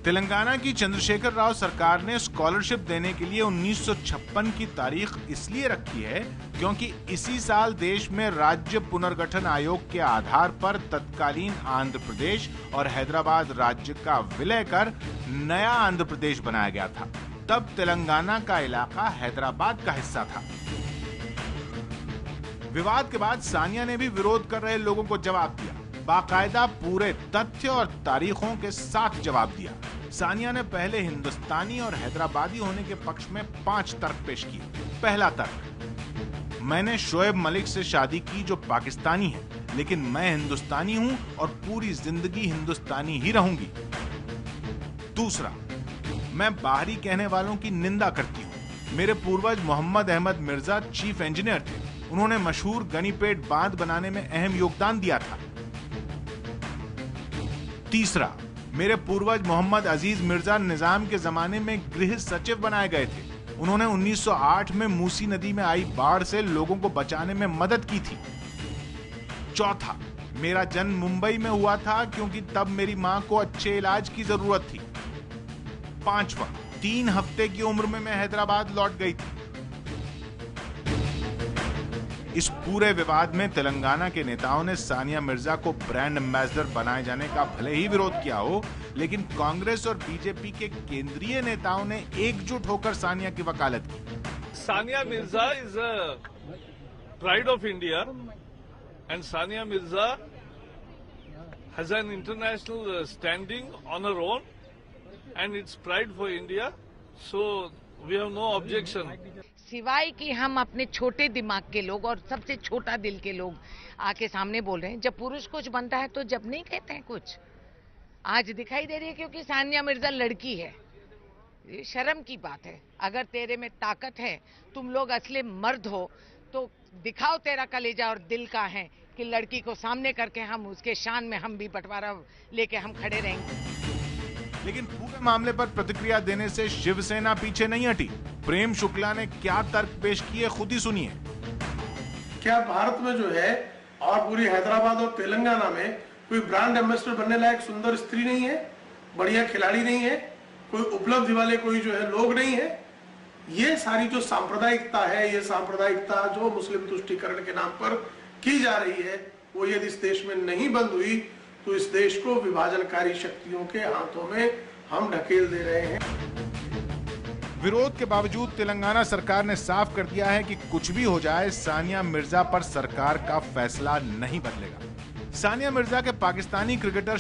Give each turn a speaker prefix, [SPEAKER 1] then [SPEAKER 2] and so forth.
[SPEAKER 1] तेलंगाना की चंद्रशेखर राव सरकार ने स्कॉलरशिप देने के लिए 1956 की तारीख इसलिए रखी है क्योंकि इसी साल देश में राज्य पुनर्गठन आयोग के आधार पर तत्कालीन आंध्र प्रदेश और हैदराबाद राज्य का विलय कर नया आंध्र प्रदेश बनाया गया था। तब तेलंगाना का इलाका हैदराबाद का हिस्सा था। विवाद के बाद सानिया ने भी विरोध कर रहे लोगों को जवाब दिया, बाकायदा पूरे तथ्य और तारीखों के साथ जवाब दिया। सानिया ने पहले हिंदुस्तानी और हैदराबादी होने के पक्ष में 5 तर्क पेश किए। पहला तर्क, मैंने शोएब मलिक से शादी की जो पाकिस्तानी है, लेकिन मैं हिंदुस्तानी हूं और पूरी जिंदगी हिंदुस्तानी ही रहूंगी। दूसरा, मैं बाहरी कहने वालों की निंदा करती हूं। मेरे पूर्वज मोहम्मद अहमद मिर्जा चीफ इंजीनियर थे। उन्होंने मशहूर गनीपेट बांध बनाने में अहम योगदान दिया था। तीसरा, मेरे पूर्वज मोहम्मद अजीज मिर्जा निजाम के जमाने में गृह सचिव बनाए गए थे। उन्होंने 1908 में मूसी नदी में आई बाढ़ से लोगों को बचाने में मदद की थी। चौथा, मेरा जन्म मुंबई में हुआ था क्योंकि तब मेरी मां को अच्छे इलाज की जरूरत थी। पांचवा, 3 हफ्ते की उम्र में मैं हैदराबाद लौट गई थी। इस पूरे विवाद में तेलंगाना के नेताओं ने सानिया मिर्जा को ब्रांड एम्बेसडर बनाए जाने का भले ही विरोध किया हो, लेकिन कांग्रेस और बीजेपी के केंद्रीय नेताओं ने एकजुट होकर सानिया की वकालत की।
[SPEAKER 2] Sania Mirza is a pride of India and Sania Mirza has an international standing on her own and it's pride for India, so we have no objection.
[SPEAKER 3] सिवाय कि हम अपने छोटे दिमाग के लोग और सबसे छोटा दिल के लोग आके सामने बोल रहे हैं। जब पुरुष कुछ बनता है तो जब नहीं कहते हैं कुछ। आज दिखाई दे रही है क्योंकि सानिया मिर्जा लड़की है। ये शर्म की बात है। अगर तेरे में ताकत है, तुम लोग असली मर्द हो, तो दिखाओ तेरा कलेजा और दिल का है कि लड़की को सामने करके हम उसके शान में हम भी बंटवारा लेके हम खड़े रहेंगे।
[SPEAKER 1] लेकिन पूरे मामले पर प्रतिक्रिया देने से शिवसेना पीछे नहीं हटी। प्रेम शुक्ला ने क्या तर्क पेश किए, खुद ही सुनिए।
[SPEAKER 4] क्या भारत में जो है और पूरी हैदराबाद और तेलंगाना में कोई ब्रांड एम्बेसडर बनने लायक सुंदर स्त्री नहीं है, बढ़िया खिलाड़ी नहीं है, कोई उपलब्धि वाले कोई जो है लोग नहीं है? ये सारी जो सांप्रदायिकता है, ये सांप्रदायिकता जो मुस्लिम तुष्टीकरण के नाम पर की जा रही है, वो यदि इस देश में नहीं बंद हुई तो इस देश को विभाजनकारी शक्तियों के हाथों में हम ढकेल दे रहे हैं।
[SPEAKER 1] विरोध के बावजूद तेलंगाना सरकार ने साफ कर दिया है कि कुछ भी हो जाए, सानिया मिर्जा पर सरकार का फैसला नहीं बदलेगा। सानिया मिर्जा के पाकिस्तानी क्रिकेटर